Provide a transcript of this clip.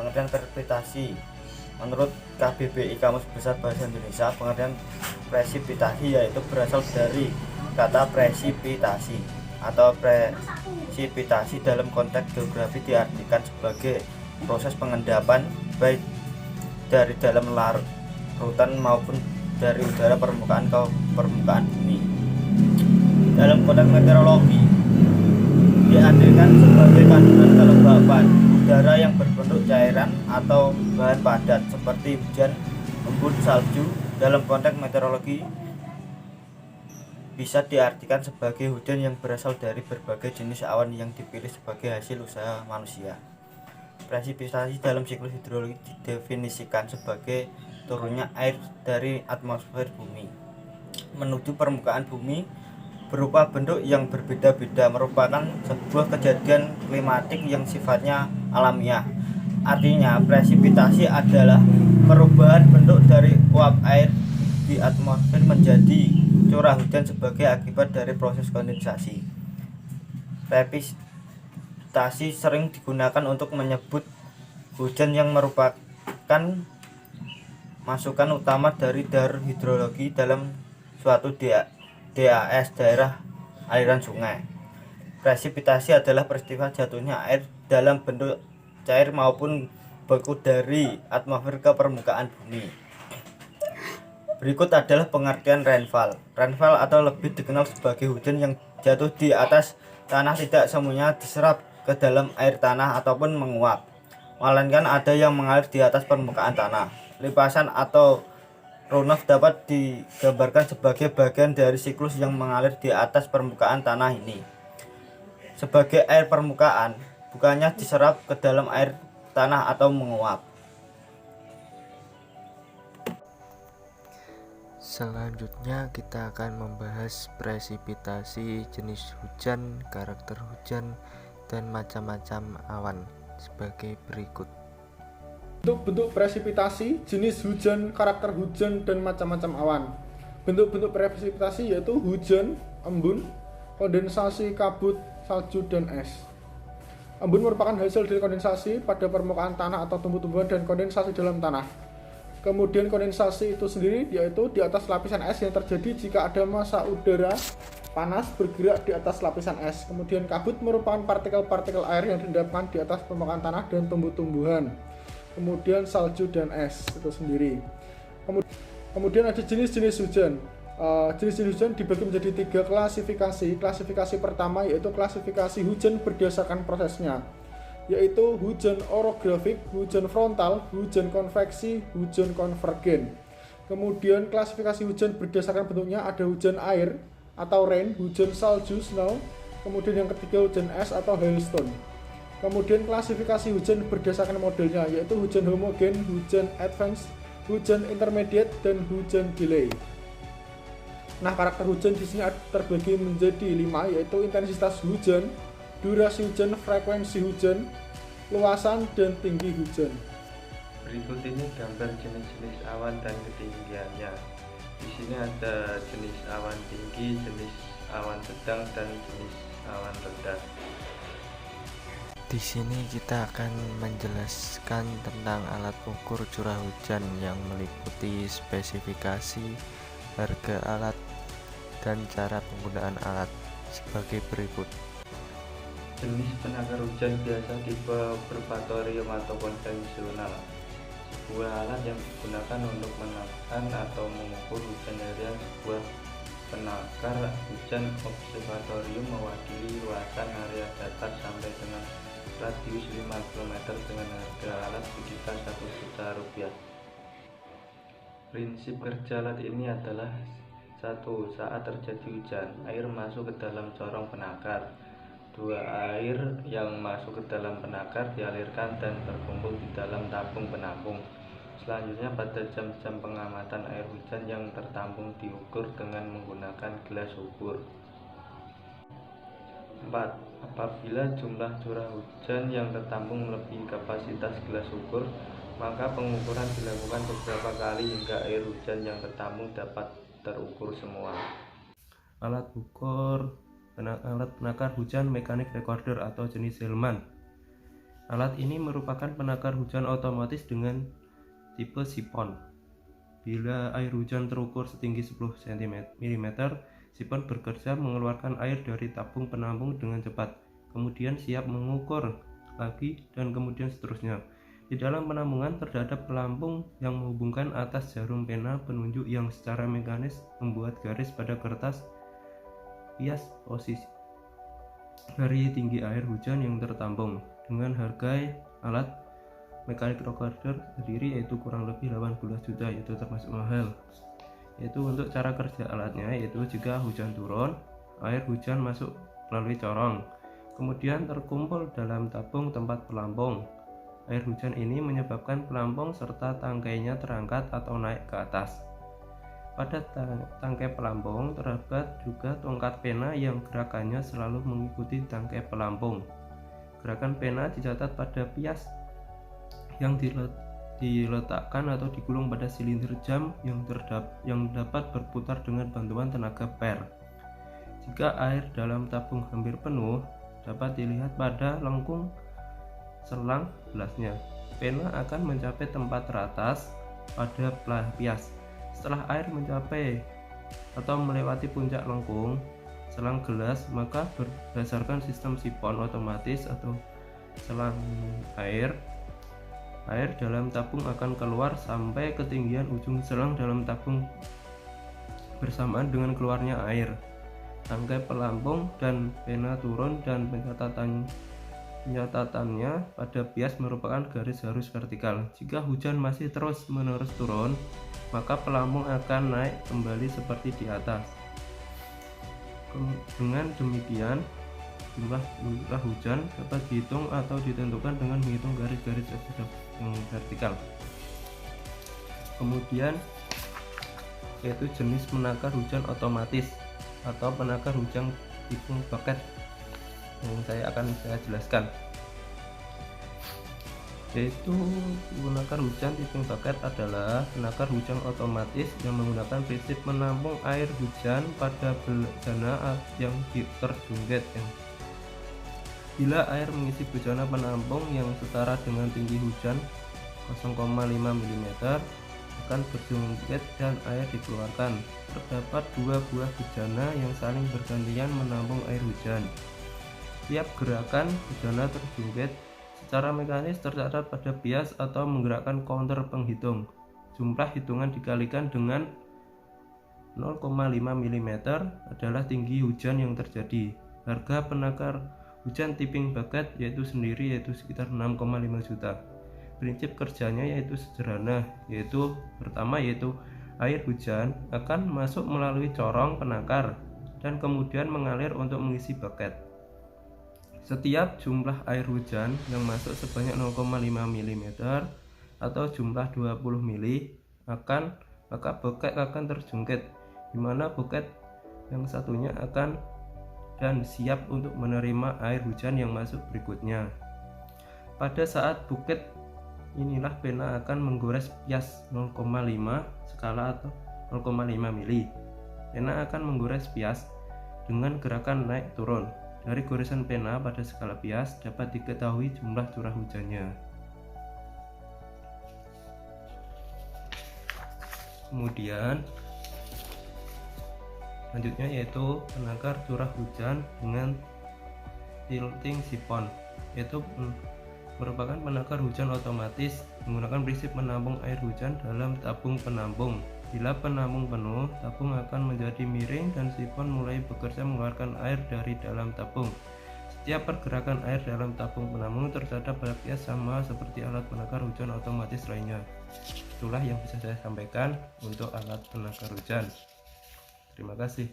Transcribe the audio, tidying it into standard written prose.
Pengertian presipitasi. Menurut KBBI Kamus Besar Bahasa Indonesia, pengertian presipitasi yaitu berasal dari kata presipitasi atau presipitasi dalam konteks geografi diartikan sebagai proses pengendapan baik dari dalam larutan maupun dari udara permukaan ke permukaan bumi. Dalam konteks meteorologi diartikan sebagai kandungan kelembapan udara yang berbentuk cairan atau bahan padat seperti hujan, embun, salju. Dalam konteks meteorologi bisa diartikan sebagai hujan yang berasal dari berbagai jenis awan yang dipilih sebagai hasil usaha manusia. Presipitasi dalam siklus hidrologi didefinisikan sebagai turunnya air dari atmosfer bumi menuju permukaan bumi berupa bentuk yang berbeda-beda, merupakan sebuah kejadian klimatik yang sifatnya alamiah. Artinya, presipitasi adalah perubahan bentuk dari uap air di atmosfer menjadi curah hujan sebagai akibat dari proses kondensasi. Presipitasi sering digunakan untuk menyebut hujan yang merupakan masukan utama dari dahur hidrologi dalam suatu DAS, daerah aliran sungai. Presipitasi adalah peristiwa jatuhnya air dalam bentuk cair maupun beku dari atmosfer ke permukaan bumi. Berikut adalah pengertian rainfall. Rainfall atau lebih dikenal sebagai hujan yang jatuh di atas tanah tidak semuanya diserap ke dalam air tanah ataupun menguap, melainkan ada yang mengalir di atas permukaan tanah. Limpasan atau runoff dapat digambarkan sebagai bagian dari siklus yang mengalir di atas permukaan tanah ini. Sebagai air permukaan, bukannya diserap ke dalam air tanah atau menguap. Selanjutnya kita akan membahas presipitasi, jenis hujan, karakter hujan, dan macam-macam awan sebagai berikut. Bentuk-bentuk presipitasi, jenis hujan, karakter hujan, dan macam-macam awan. Bentuk-bentuk presipitasi yaitu hujan, embun, kondensasi, kabut, salju, dan es. Embun merupakan hasil dari kondensasi pada permukaan tanah atau tumbuh-tumbuhan dan kondensasi dalam tanah. Kemudian kondensasi itu sendiri yaitu di atas lapisan es yang terjadi jika ada massa udara panas bergerak di atas lapisan es. Kemudian kabut merupakan partikel-partikel air yang diendapkan di atas permukaan tanah dan tumbuh-tumbuhan. Kemudian salju dan es itu sendiri. Kemudian ada jenis-jenis hujan. Jenis-jenis hujan dibagi menjadi 3 klasifikasi. Klasifikasi pertama yaitu klasifikasi hujan berdasarkan prosesnya, yaitu hujan orografik, hujan frontal, hujan konveksi, hujan konvergen. Kemudian klasifikasi hujan berdasarkan bentuknya ada hujan air atau rain, hujan salju snow, kemudian yang ketiga hujan es atau hailstone. Kemudian klasifikasi hujan berdasarkan modelnya yaitu hujan homogen, hujan advance, hujan intermediate, dan hujan delay. Nah, karakter hujan di sini terbagi menjadi 5 yaitu intensitas hujan, durasi hujan, frekuensi hujan, luasan, dan tinggi hujan. Berikut ini gambar jenis-jenis awan dan ketinggiannya. Di sini ada jenis awan tinggi, jenis awan sedang, dan jenis awan rendah. Di sini kita akan menjelaskan tentang alat ukur curah hujan yang meliputi spesifikasi, harga alat, dan cara penggunaan alat sebagai berikut. Jenis penakar hujan biasa tipe observatorium atau konvensional. Sebuah alat yang digunakan untuk menekan atau mengukur hujan harian. Sebuah penakar hujan observatorium mewakili luasan area datar sampai dengan radius 5 km dengan harga alat sekitar 1 juta rupiah. Prinsip kerja alat ini adalah 1. Saat terjadi hujan, air masuk ke dalam corong penakar. 2. Air yang masuk ke dalam penakar dialirkan dan terkumpul di dalam tabung penampung. Selanjutnya pada jam-jam pengamatan air hujan yang tertampung diukur dengan menggunakan gelas ukur. 4. Apabila jumlah curah hujan yang tertampung melebihi kapasitas gelas ukur, maka pengukuran dilakukan beberapa kali hingga air hujan yang tertampung dapat terukur semua. Alat ukur alat penakar hujan mekanik recorder atau jenis Hellman. Alat ini merupakan penakar hujan otomatis dengan tipe sipon. Bila air hujan terukur setinggi 10 mm, sipon bekerja mengeluarkan air dari tabung penampung dengan cepat, kemudian siap mengukur lagi, dan kemudian seterusnya. Di dalam penampungan terdapat pelampung yang menghubungkan atas jarum pena penunjuk yang secara mekanis membuat garis pada kertas pias posisi dari tinggi air hujan yang tertampung. Dengan harga alat mechanic recorder sendiri yaitu kurang lebih 18 juta, yaitu termasuk mahal. Yaitu untuk cara kerja alatnya, yaitu jika hujan turun, air hujan masuk melalui corong, kemudian terkumpul dalam tabung tempat pelampung. Air hujan ini menyebabkan pelampung serta tangkainya terangkat atau naik ke atas. Pada tangkai pelampung terdapat juga tongkat pena yang gerakannya selalu mengikuti tangkai pelampung. Gerakan pena dicatat pada pias yang diletakkan atau digulung pada silinder jam yang dapat berputar dengan bantuan tenaga per. Jika air dalam tabung hampir penuh, dapat dilihat pada lengkung selang gelasnya. Pena akan mencapai tempat teratas pada pias. Setelah air mencapai atau melewati puncak lengkung selang gelas, maka berdasarkan sistem sipon otomatis atau selang air dalam tabung akan keluar sampai ketinggian ujung selang dalam tabung bersamaan dengan keluarnya air. Tangkai pelampung dan pena turun dan pencatatannya pada bias merupakan garis harus vertikal. Jika hujan masih terus-menerus turun, maka pelampung akan naik kembali seperti di atas. Dengan demikian, jumlah hujan dapat dihitung atau ditentukan dengan menghitung garis-garis yang vertikal. Kemudian yaitu jenis penakar hujan otomatis atau penakar hujan tipe bucket yang saya jelaskan. Yaitu penakar hujan tipe bucket adalah penakar hujan otomatis yang menggunakan prinsip menampung air hujan pada bejana yang terjungkit. Bila air mengisi bejana penampung yang setara dengan tinggi hujan 0,5 mm akan berjungkit dan air dikeluarkan. Terdapat dua buah bejana yang saling bergantian menampung air hujan. Tiap gerakan bejana terjungkit secara mekanis tercatat pada bias atau menggerakkan counter penghitung. Jumlah hitungan dikalikan dengan 0,5 mm adalah tinggi hujan yang terjadi. Harga penakar hujan tipping bucket yaitu sekitar 6,5 juta. Prinsip kerjanya yaitu sederhana, yaitu pertama yaitu air hujan akan masuk melalui corong penakar dan kemudian mengalir untuk mengisi bucket. Setiap jumlah air hujan yang masuk sebanyak 0,5 mm atau jumlah 20 mili maka bucket akan terjungkit, di mana bucket yang satunya akan dan siap untuk menerima air hujan yang masuk berikutnya. Pada saat bucket inilah pena akan menggores pias 0,5 skala atau 0,5 mili. Pena akan menggores pias dengan gerakan naik turun. Dari goresan pena pada skala pias dapat diketahui jumlah curah hujannya. Kemudian selanjutnya yaitu penakar curah hujan dengan tilting sipon, yaitu merupakan penakar hujan otomatis menggunakan prinsip menampung air hujan dalam tabung penampung. Bila penampung penuh, tabung akan menjadi miring dan sipon mulai bekerja mengeluarkan air dari dalam tabung. Setiap pergerakan air dalam tabung penampung tercatat pada pias sama seperti alat penakar hujan otomatis lainnya. Itulah yang bisa saya sampaikan untuk alat penakar hujan. Terima kasih.